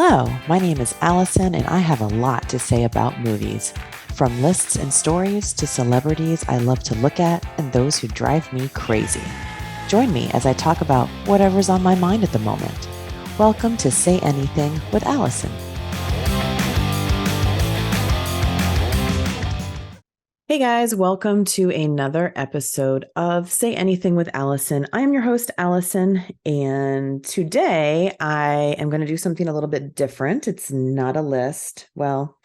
Hello, my name is Alison, and I have a lot to say about movies. From lists and stories to celebrities I love to look at and those who drive me crazy. Join me as I talk about whatever's on my mind at the moment. Welcome to Say Anything with Alison. Hey guys, welcome to another episode of Say Anything with Alison. I am your host, Alison, and today I am going to do something a little bit different. It's not a list. Well,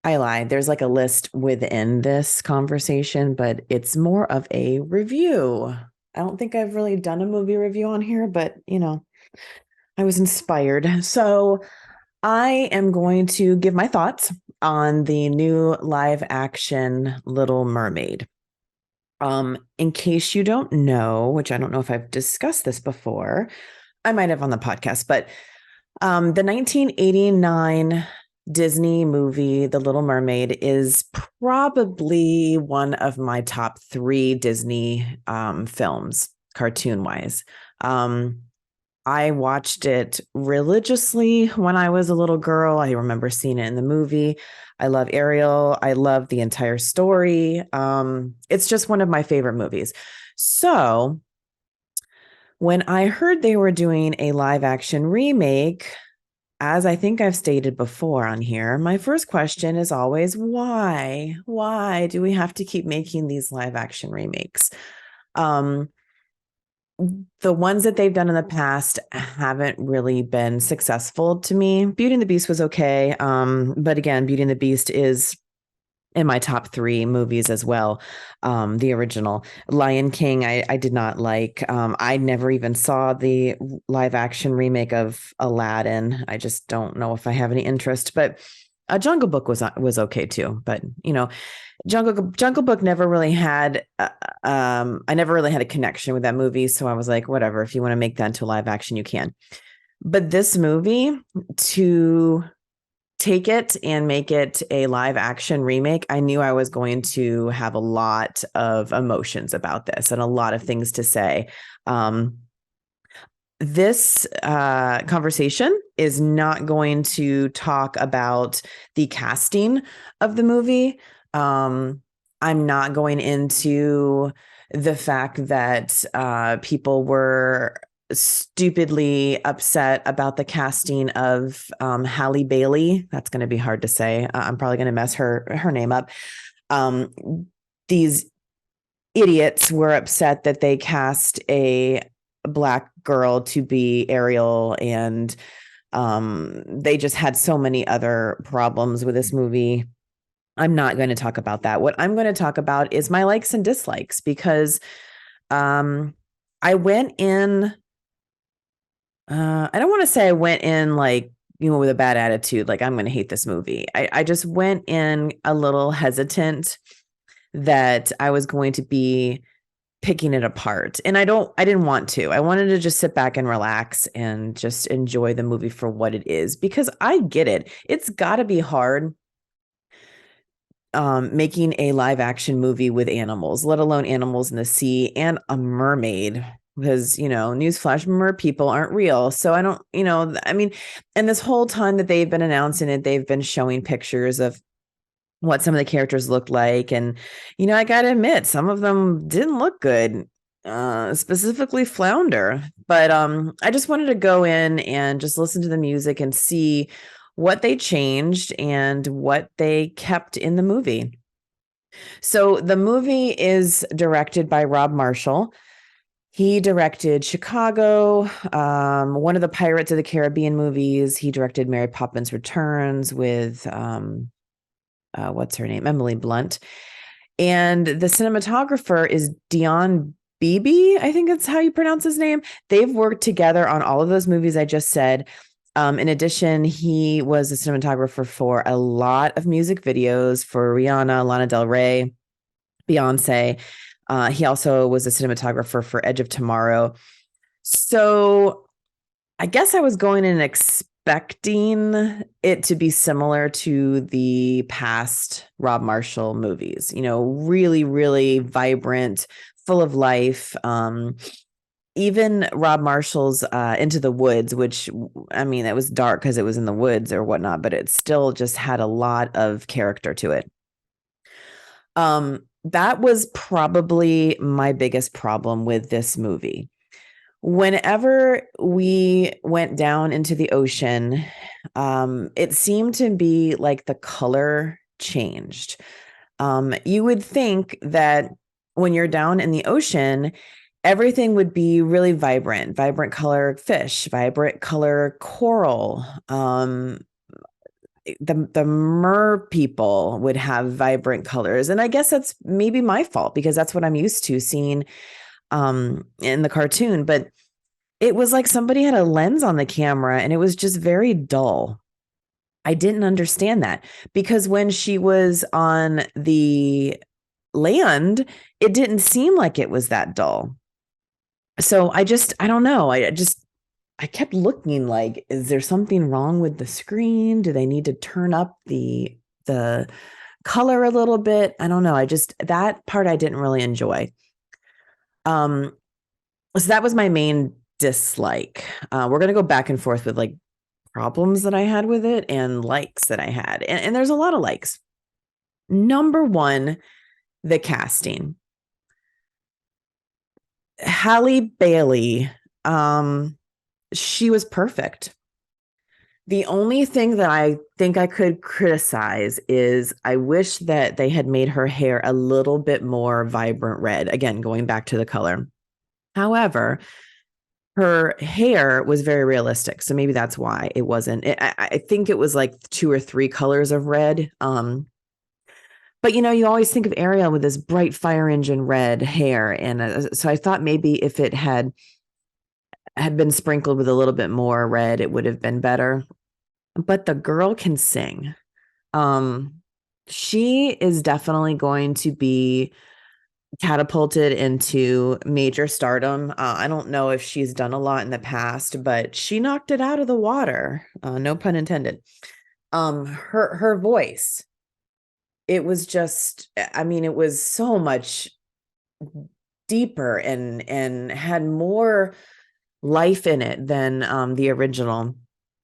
I lied. There's like a list within this conversation, but it's more of a review. I don't think I've really done a movie review on here, but I was inspired. So I am going to give my thoughts on the new live action Little Mermaid. In case you don't know, which I don't know if I've discussed this before, I might have on the podcast, but the 1989 Disney movie, The Little Mermaid, is probably one of my top 3 Disney films, cartoon-wise. I watched it religiously when I was a little girl. I remember seeing it in the movie. I love Ariel. I love the entire story. It's just one of my favorite movies. So when I heard they were doing a live action remake, as I think I've stated before on here, my first question is always, why? Why do we have to keep making these live action remakes? The ones that they've done in the past haven't really been successful to me. Beauty and the Beast was okay. But again, Beauty and the Beast is in my top 3 movies as well. The original Lion King, I did not like. I never even saw the live action remake of Aladdin. I just don't know if I have any interest, but Jungle Book was okay too. But Jungle Book never really had, I never really had a connection with that movie. So I was like, whatever, if you want to make that into live action, you can. But this movie, to take it and make it a live action remake, I knew I was going to have a lot of emotions about this and a lot of things to say. This conversation is not going to talk about the casting of the movie. I'm not going into the fact that people were stupidly upset about the casting of Halle Bailey. That's going to be hard to say. I'm probably going to mess her name up. These idiots were upset that they cast a Black girl to be Ariel, and they just had so many other problems with this movie. I'm not going to talk about that. What I'm going to talk about is my likes and dislikes, because I went in, I don't want to say I went in with a bad attitude, like I'm going to hate this movie. I just went in a little hesitant that I was going to be picking it apart. And I didn't want to. I wanted to just sit back and relax and just enjoy the movie for what it is, because I get it. It's got to be hard making a live action movie with animals, let alone animals in the sea and a mermaid, because, newsflash, mer people aren't real. So I don't, and this whole time that they've been announcing it, they've been showing pictures of what some of the characters looked like. And, I got to admit, some of them didn't look good, specifically Flounder. But I just wanted to go in and just listen to the music and see what they changed and what they kept in the movie. So the movie is directed by Rob Marshall. He directed Chicago, one of the Pirates of the Caribbean movies. He directed Mary Poppins Returns with, what's her name? Emily Blunt. And the cinematographer is Dion Beebe. I think that's how you pronounce his name. They've worked together on all of those movies I just said. In addition, he was a cinematographer for a lot of music videos for Rihanna, Lana Del Rey, Beyonce. He also was a cinematographer for Edge of Tomorrow. So I guess I was going in expecting it to be similar to the past Rob Marshall movies, really, really vibrant, full of life. even Rob Marshall's Into the Woods, which I mean, it was dark because it was in the woods or whatnot, but it still just had a lot of character to it. That was probably my biggest problem with this movie. Whenever we went down into the ocean, it seemed to be like the color changed. You would think that when you're down in the ocean, everything would be really vibrant color fish, vibrant color coral. The mer people would have vibrant colors. And I guess that's maybe my fault because that's what I'm used to seeing in the cartoon. But it was like somebody had a lens on the camera and it was just very dull. I didn't understand that because when she was on the land, it didn't seem like it was that dull. So I don't know. I kept looking like, is there something wrong with the screen? Do they need to turn up the color a little bit? I don't know. That part I didn't really enjoy. So that was my main dislike. We're going to go back and forth with like problems that I had with it and likes that I had. And there's a lot of likes. Number one, the casting. Halle Bailey, she was perfect. The only thing that I think I could criticize is I wish that they had made her hair a little bit more vibrant red. Again, going back to the color. However, her hair was very realistic. So maybe that's why it wasn't. I think it was like 2 or 3 colors of red. But you always think of Ariel with this bright fire engine red hair. And so I thought maybe if it had been sprinkled with a little bit more red, it would have been better. But the girl can sing. She is definitely going to be catapulted into major stardom. I don't know if she's done a lot in the past, but she knocked it out of the water. No pun intended. Her voice, it was just, I mean, it was so much deeper and had more life in it than the original.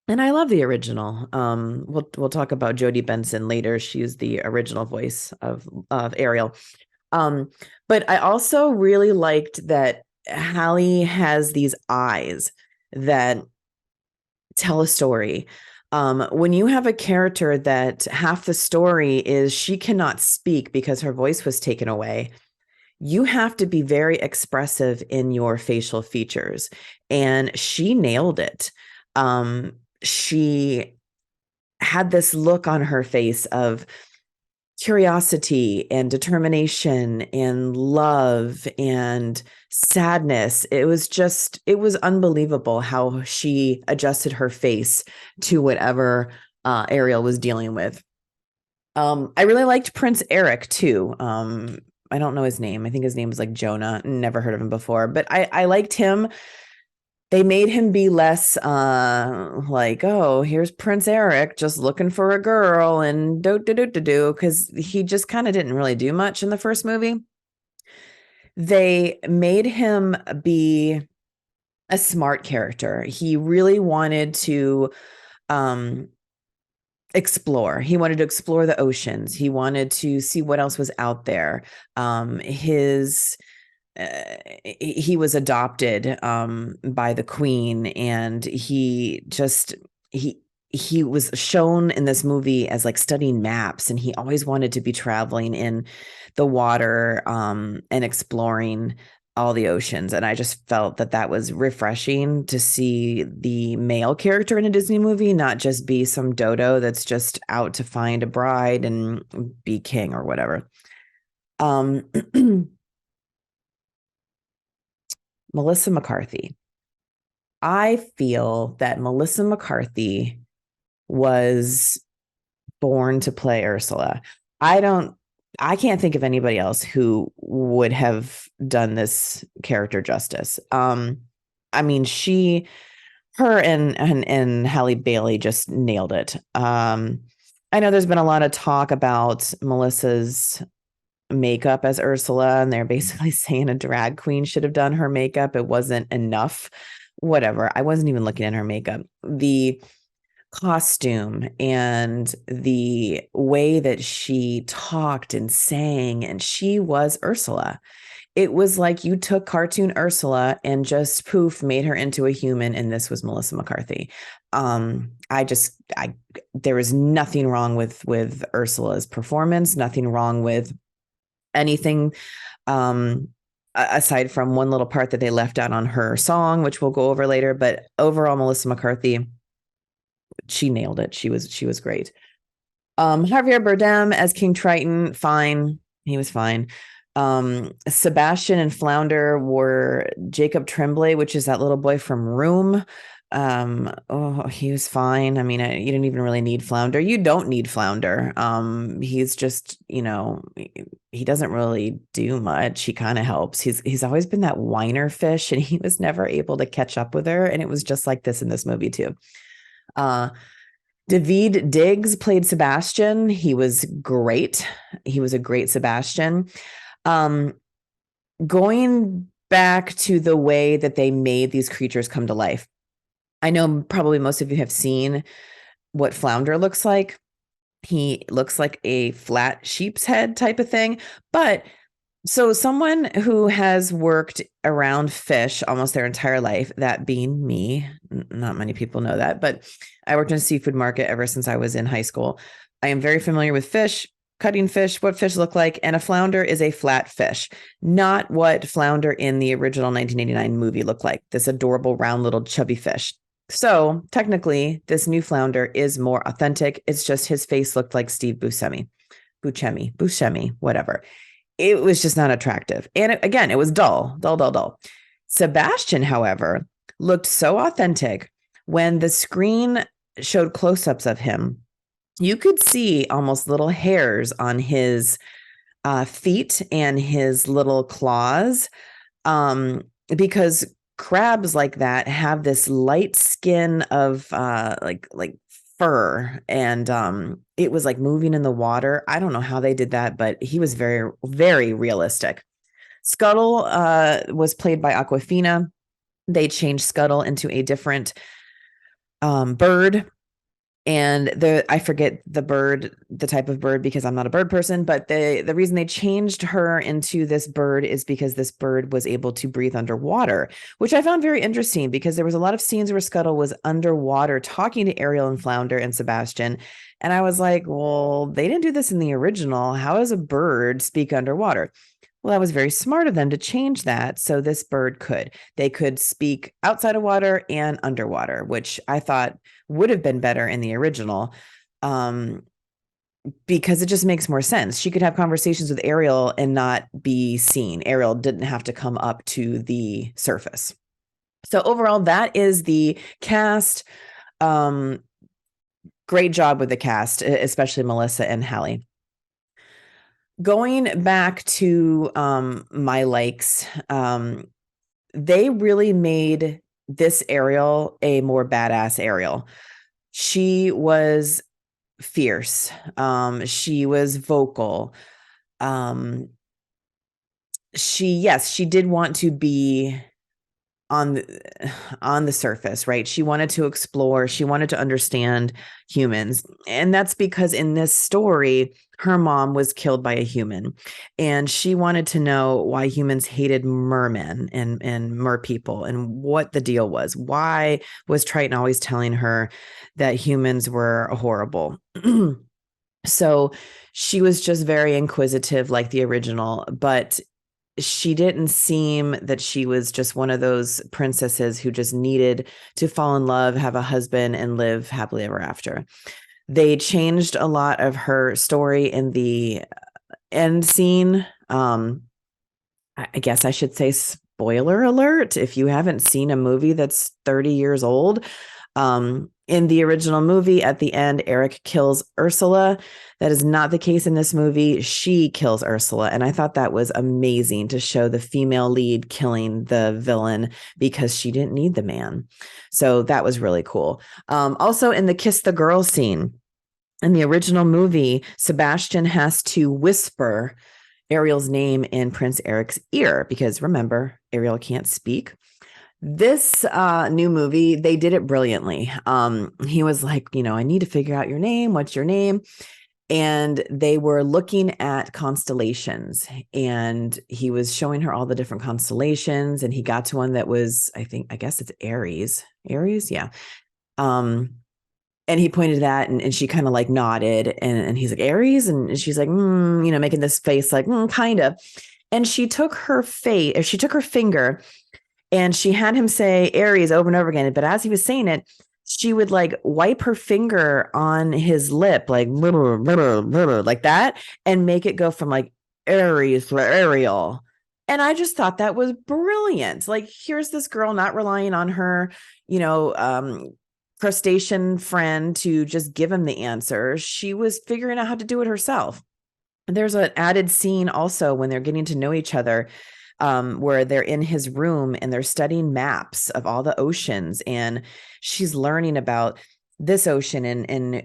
And I love the original. We'll talk about Jodie Benson later. She's the original voice of Ariel. But I also really liked that Halle has these eyes that tell a story. When you have a character that half the story is she cannot speak because her voice was taken away, you have to be very expressive in your facial features. And she nailed it. She had this look on her face of curiosity and determination and love and sadness. It was unbelievable how she adjusted her face to whatever Ariel was dealing with. I really liked Prince Eric too. I don't know his name. I think his name was like Jonah. Never heard of him before, but I liked him. They made him be less like, oh, here's Prince Eric just looking for a girl and do, because he just kind of didn't really do much in the first movie. They made him be a smart character. He really wanted to explore. He wanted to explore the oceans. He wanted to see what else was out there. He was adopted by the queen, and he was shown in this movie as like studying maps, and he always wanted to be traveling in the water and exploring all the oceans. And I just felt that was refreshing to see the male character in a Disney movie not just be some dodo that's just out to find a bride and be king or whatever. Melissa McCarthy. I feel that Melissa McCarthy was born to play Ursula. I can't think of anybody else who would have done this character justice. I mean, her and Halle Bailey just nailed it. I know there's been a lot of talk about Melissa's makeup as Ursula, and they're basically saying a drag queen should have done her makeup. It wasn't enough. Whatever. I wasn't even looking at her makeup. The costume and the way that she talked and sang, and she was Ursula. It was like you took cartoon Ursula and just poof made her into a human, and this was Melissa McCarthy. I there was nothing wrong with Ursula's performance, nothing wrong with anything, aside from one little part that they left out on her song, which we'll go over later. But overall, Melissa McCarthy, she nailed it. She was great. Javier Bardem as King Triton, fine. He was fine. Sebastian and Flounder were Jacob Tremblay, which is that little boy from Room. He was fine. I mean, you didn't even really need Flounder. You don't need Flounder. He's just, he doesn't really do much. He kind of helps. He's always been that whiner fish, and he was never able to catch up with her. And it was just like this in this movie too. David Diggs played Sebastian. He was great. He was a great Sebastian. Going back to the way that they made these creatures come to life. I know probably most of you have seen what Flounder looks like. He looks like a flat sheep's head type of thing. But so someone who has worked around fish almost their entire life, that being me, not many people know that, but I worked in a seafood market ever since I was in high school. I am very familiar with fish, cutting fish, what fish look like, and a flounder is a flat fish, not what Flounder in the original 1989 movie looked like, this adorable round little chubby fish. So technically, this new Flounder is more authentic. It's just his face looked like Steve Buscemi, whatever. It was just not attractive. And again, it was dull. Sebastian, however, looked so authentic. When the screen showed close-ups of him, you could see almost little hairs on his feet and his little claws, because crabs like that have this light skin of like fur, and it was like moving in the water. I don't know how they did that, but he was very, very realistic. Scuttle was played by Aquafina. They changed Scuttle into a different bird. And I forget the type of bird, because I'm not a bird person, but the reason they changed her into this bird is because this bird was able to breathe underwater, which I found very interesting, because there was a lot of scenes where Scuttle was underwater talking to Ariel and Flounder and Sebastian. And I was like, well, they didn't do this in the original. How does a bird speak underwater? Well, that was very smart of them to change that. So this bird they could speak outside of water and underwater, which I thought would have been better in the original, because it just makes more sense. She could have conversations with Ariel and not be seen. Ariel didn't have to come up to the surface. So overall, that is the cast. Great job with the cast, especially Melissa and Hallie. Going back to my likes, they really made this Ariel a more badass Ariel. She was fierce. She was vocal. She did want to be on the surface, right? She wanted to explore. She wanted to understand humans. And that's because in this story, her mom was killed by a human, and she wanted to know why humans hated mermen and mer people, and what the deal was. Why was Triton always telling her that humans were horrible? So she was just very inquisitive, like the original, but she didn't seem that she was just one of those princesses who just needed to fall in love, have a husband, and live happily ever after. They changed a lot of her story in the end scene. I guess I should say, spoiler alert, if you haven't seen a movie that's 30 years old. In the original movie, at the end, Eric kills Ursula. That is not the case in this movie. She kills Ursula. And I thought that was amazing to show the female lead killing the villain, because she didn't need the man. So that was really cool. Also, in the Kiss the Girl scene, in the original movie, Sebastian has to whisper Ariel's name in Prince Eric's ear, because remember, Ariel can't speak. This new movie, they did it brilliantly. He was like, I need to figure out your name. What's your name? And they were looking at constellations, and he was showing her all the different constellations, and he got to one that was, I guess it's Aries. Aries, yeah. And he pointed to that, and she kind of like nodded, and he's like, Aries? And she's like, making this face like, kind of. And she took her finger, and she had him say Aries over and over again. But as he was saying it, she would like wipe her finger on his lip, like like that, and make it go from like Aries to Ariel. And I just thought that was brilliant. Like, here's this girl not relying on her, crustacean friend to just give him the answer. She was figuring out how to do it herself. And there's an added scene also when they're getting to know each other, where they're in his room and they're studying maps of all the oceans, and she's learning about this ocean and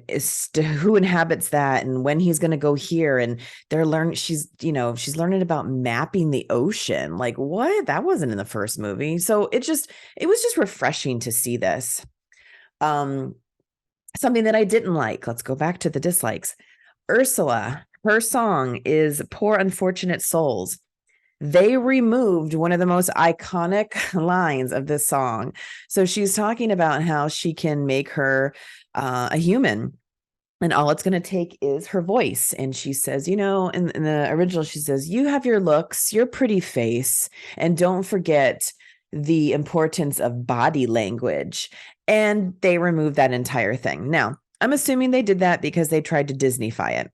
who inhabits that and when he's going to go here. And she's learning about mapping the ocean. Like, what? That wasn't in the first movie. So it was just refreshing to see this. Something that I didn't like. Let's go back to the dislikes. Ursula, her song is Poor Unfortunate Souls. They removed one of the most iconic lines of this song. So she's talking about how she can make her a human, and all it's going to take is her voice. And she says, in the original, she says, you have your looks, your pretty face, and don't forget the importance of body language. And they removed that entire thing. Now, I'm assuming they did that because they tried to Disneyfy it.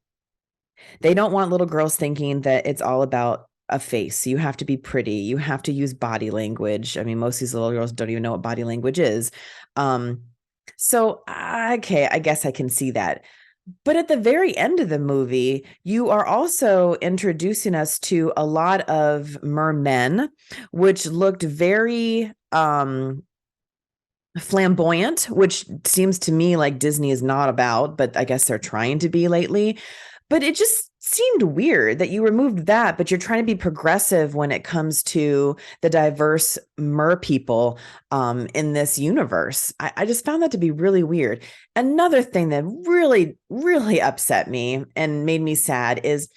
They don't want little girls thinking that it's all about a face. You have to be pretty. You have to use body language. I mean, most of these little girls don't even know what body language is. So, okay, I guess I can see that. But at the very end of the movie, you are also introducing us to a lot of mermen, which looked very flamboyant, which seems to me like Disney is not about, but I guess they're trying to be lately. But it just seemed weird that you removed that, but you're trying to be progressive when it comes to the diverse mer people in this universe. I just found that to be really weird. Another thing that really, really upset me and made me sad is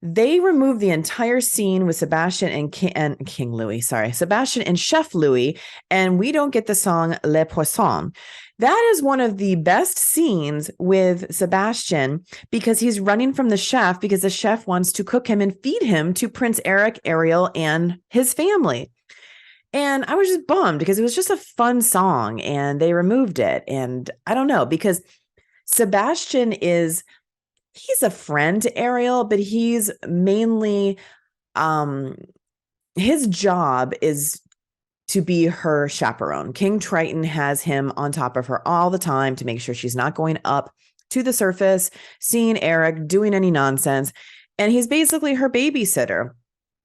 they removed the entire scene with Sebastian and King Louis, Sebastian and Chef Louis, and we don't get the song Le Poisson. That is one of the best scenes with Sebastian because he's running from the chef because the chef wants to cook him and feed him to Prince Eric, Ariel, and his family. And I was just bummed because it was just a fun song and they removed it. And I don't know, because Sebastian he's a friend to Ariel, but he's mainly, his job is to be her chaperone. King Triton has him on top of her all the time to make sure she's not going up to the surface, seeing Eric, doing any nonsense. And he's basically her babysitter.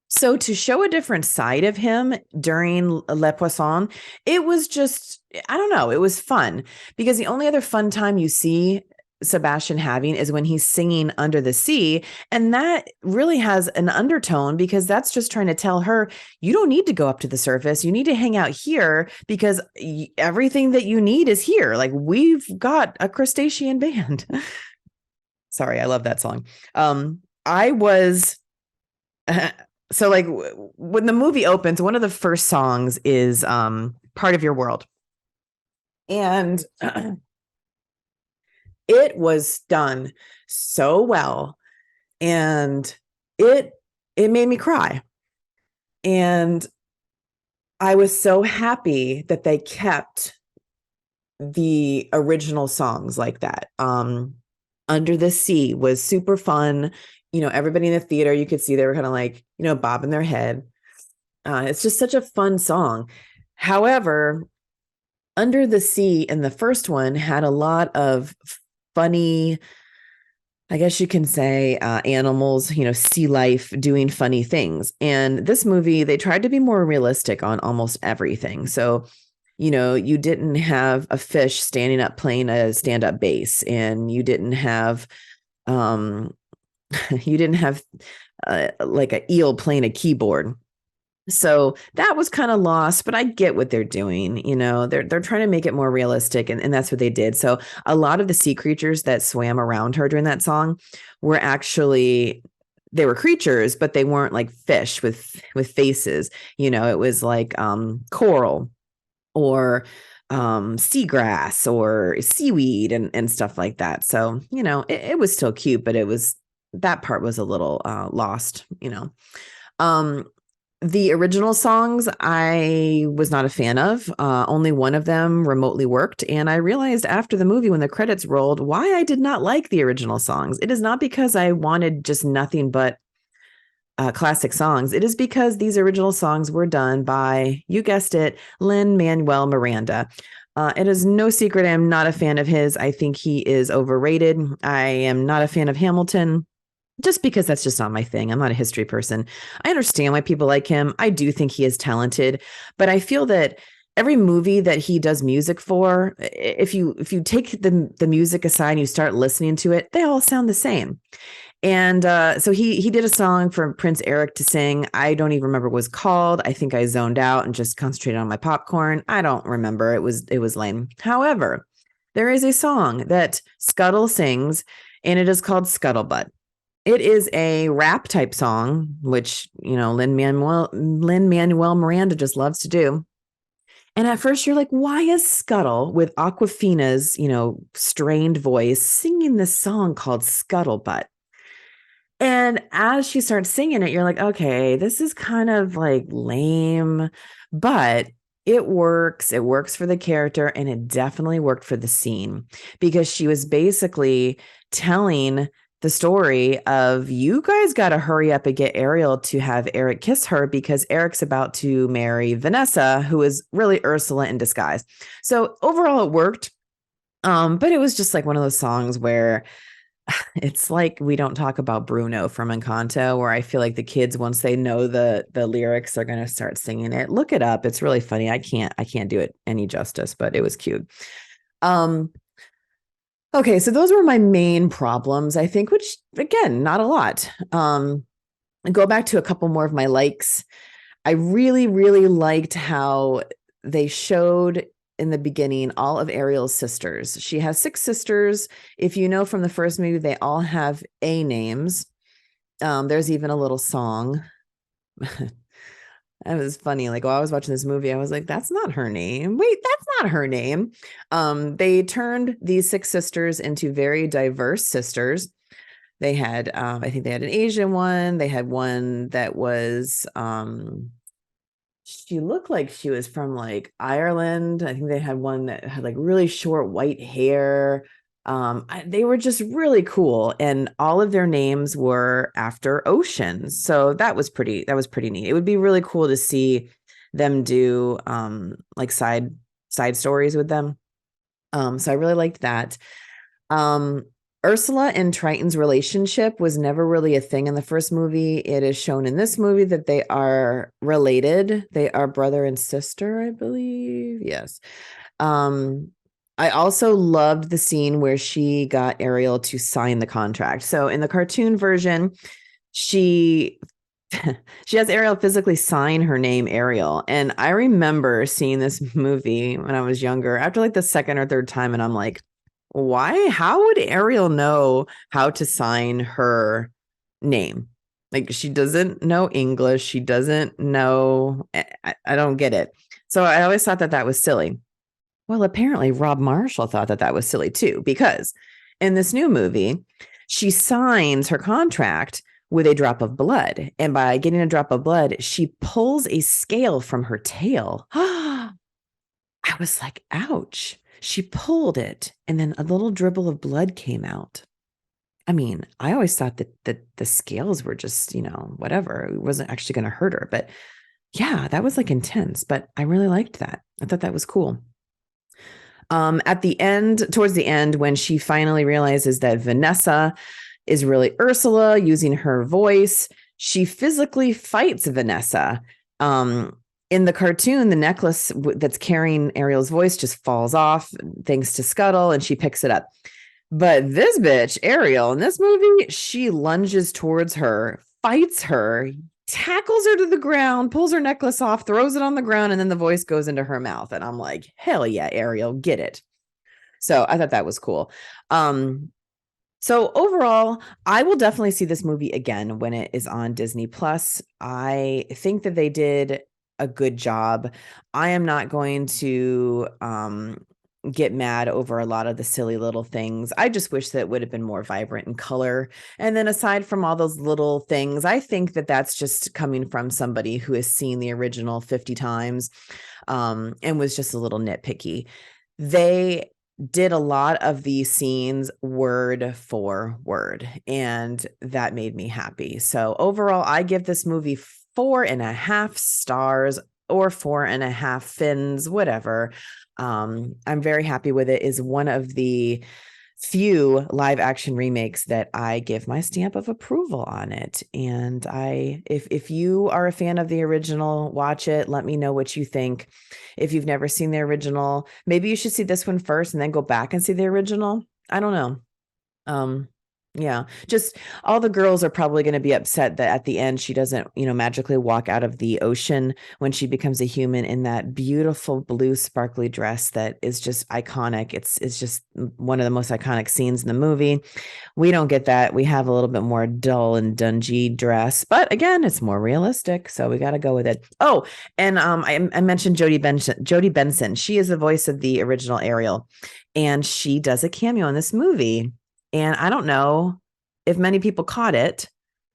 So to show a different side of him during Le Poisson, it was just, I don't know, it was fun because the only other fun time you see Sebastian having is when he's singing Under the Sea. And that really has an undertone because that's just trying to tell her, you don't need to go up to the surface. You need to hang out here because everything that you need is here. Like, we've got a crustacean band. Sorry, I love that song. I was, so like when the movie opens, one of the first songs is Part of Your World. And it was done so well, and it made me cry. And I was so happy that they kept the original songs like that. Under the Sea was super fun. Everybody in the theater, you could see they were kind of like, bobbing their head. It's just such a fun song. However, Under the Sea in the first one had a lot of funny, I guess you can say, animals, sea life doing funny things. And this movie, they tried to be more realistic on almost everything. So, you didn't have a fish standing up playing a stand-up bass, and you didn't have like a eel playing a keyboard. So that was kind of lost, but I get what they're doing. They're trying to make it more realistic, and that's what they did. So a lot of the sea creatures that swam around her during that song were actually, they were creatures, but they weren't like fish with faces. It was like coral or seagrass or seaweed and stuff like that. So, it was still cute, but that part was a little lost. Um, the original songs I was not a fan of. Only one of them remotely worked. And I realized after the movie, when the credits rolled, why I did not like the original songs. It is not because I wanted just nothing but classic songs. It is because these original songs were done by, you guessed it, Lin-Manuel Miranda. It is no secret I am not a fan of his. I think he is overrated. I am not a fan of Hamilton, just because that's just not my thing. I'm not a history person. I understand why people like him. I do think he is talented, but I feel that every movie that he does music for, if you take the music aside and you start listening to it, they all sound the same. And so he did a song for Prince Eric to sing. I don't even remember what it was called. I think I zoned out and just concentrated on my popcorn. I don't remember. It was lame. However, there is a song that Scuttle sings, and it is called Scuttlebutt. It is a rap type song, which, Lin-Manuel Miranda just loves to do. And at first you're like, why is Scuttle with Aquafina's, strained voice singing this song called Scuttlebutt? And as she starts singing it, you're like, okay, this is kind of like lame, but it works. It works for the character, and it definitely worked for the scene, because she was basically telling the story of, you guys got to hurry up and get Ariel to have Eric kiss her, because Eric's about to marry Vanessa, who is really Ursula in disguise. So overall it worked. But it was just like one of those songs where it's like, we don't talk about Bruno from Encanto, where I feel like the kids, once they know the lyrics, they're going to start singing it. Look it up. It's really funny. I can't do it any justice, but it was cute. Okay, so those were my main problems, I think, which, again, not a lot. Go back to a couple more of my likes. I really, really liked how they showed in the beginning all of Ariel's sisters. She has 6 sisters. If you know from the first movie, they all have A names. There's even a little song. It was funny. Like, while I was watching this movie, I was like, that's not her name. Wait, that's not her name. They turned these 6 sisters into very diverse sisters. They had, I think they had an Asian one. They had one that was, she looked like she was from like Ireland. I think they had one that had like really short white hair. They were just really cool, and all of their names were after oceans. So that was pretty neat. It would be really cool to see them do like side stories with them. So I really liked that. Ursula and Triton's relationship was never really a thing in the first movie. It is shown in this movie that they are related. They are brother and sister, I believe. Yes. I also loved the scene where she got Ariel to sign the contract. So in the cartoon version, she has Ariel physically sign her name, Ariel. And I remember seeing this movie when I was younger, after like the second or third time, and I'm like, why? How would Ariel know how to sign her name? Like, she doesn't know English. She doesn't know. I don't get it. So I always thought that was silly. Well, apparently Rob Marshall thought that was silly too, because in this new movie, she signs her contract with a drop of blood. And by getting a drop of blood, she pulls a scale from her tail. I was like, ouch. She pulled it, and then a little dribble of blood came out. I mean, I always thought that the scales were just, whatever. It wasn't actually going to hurt her. But yeah, that was like intense. But I really liked that. I thought that was cool. At the end, towards the end, when she finally realizes that Vanessa is really Ursula using her voice, she physically fights Vanessa. In the cartoon, the necklace that's carrying Ariel's voice just falls off thanks to Scuttle, and she picks it up. But this bitch, Ariel, in this movie, she lunges towards her fights her, tackles her to the ground, pulls her necklace off, throws it on the ground, and then the voice goes into her mouth. And I'm like, hell yeah, Ariel, get it. So I thought that was cool. So overall, I will definitely see this movie again when it is on Disney Plus. I think that they did a good job. I am not going to get mad over a lot of the silly little things. I just wish that it would have been more vibrant in color. And then aside from all those little things, I think that that's just coming from somebody who has seen the original 50 times and was just a little nitpicky. They did a lot of these scenes word for word, and that made me happy. So overall, I give this movie 4.5 stars or 4.5 fins, whatever. I'm very happy with it. Is one of the few live action remakes that I give my stamp of approval on it. And if you are a fan of the original, watch it. Let me know what you think. If you've never seen the original, maybe you should see this one first and then go back and see the original. I don't know. Yeah, just all the girls are probably going to be upset that at the end she doesn't, magically walk out of the ocean when she becomes a human in that beautiful blue sparkly dress that is just iconic. It's just one of the most iconic scenes in the movie. We don't get that. We have a little bit more dull and dungy dress, but again, it's more realistic, so we got to go with it. Oh, and I mentioned Jodie Benson. Jodie Benson. She is the voice of the original Ariel, and she does a cameo in this movie. And I don't know if many people caught it.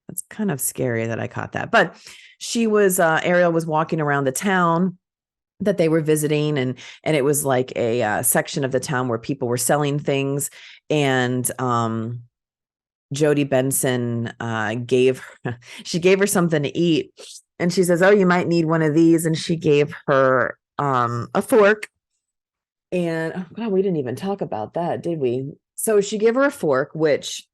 It's kind of scary that I caught that. But she was, Ariel was walking around the town that they were visiting. And it was like a section of the town where people were selling things. And Jodie Benson gave her something to eat. And she says, oh, you might need one of these. And she gave her a fork. And oh God, we didn't even talk about that, did we? So she gave her a fork, which,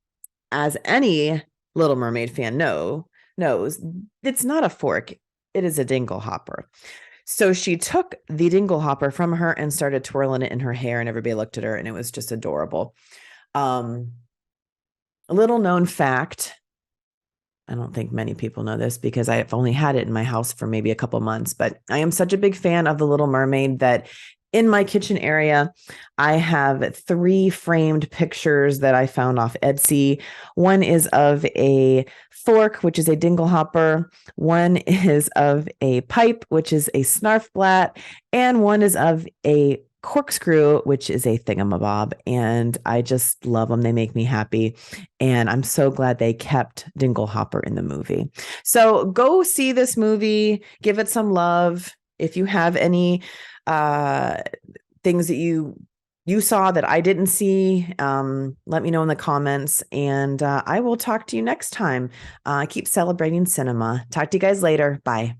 as any Little Mermaid fan knows, it's not a fork. It is a dingle hopper. So she took the dingle hopper from her and started twirling it in her hair, and everybody looked at her, and it was just adorable. A little known fact. I don't think many people know this because I've only had it in my house for maybe a couple months, but I am such a big fan of The Little Mermaid that in my kitchen area, I have 3 framed pictures that I found off Etsy. One is of a fork, which is a dingle hopper. One is of a pipe, which is a snarfblat. And one is of a corkscrew, which is a thingamabob. And I just love them. They make me happy. And I'm so glad they kept dingle hopper in the movie. So go see this movie, give it some love. If you have any things that you saw that I didn't see, let me know in the comments, and I will talk to you next time. Keep celebrating cinema. Talk to you guys later. Bye.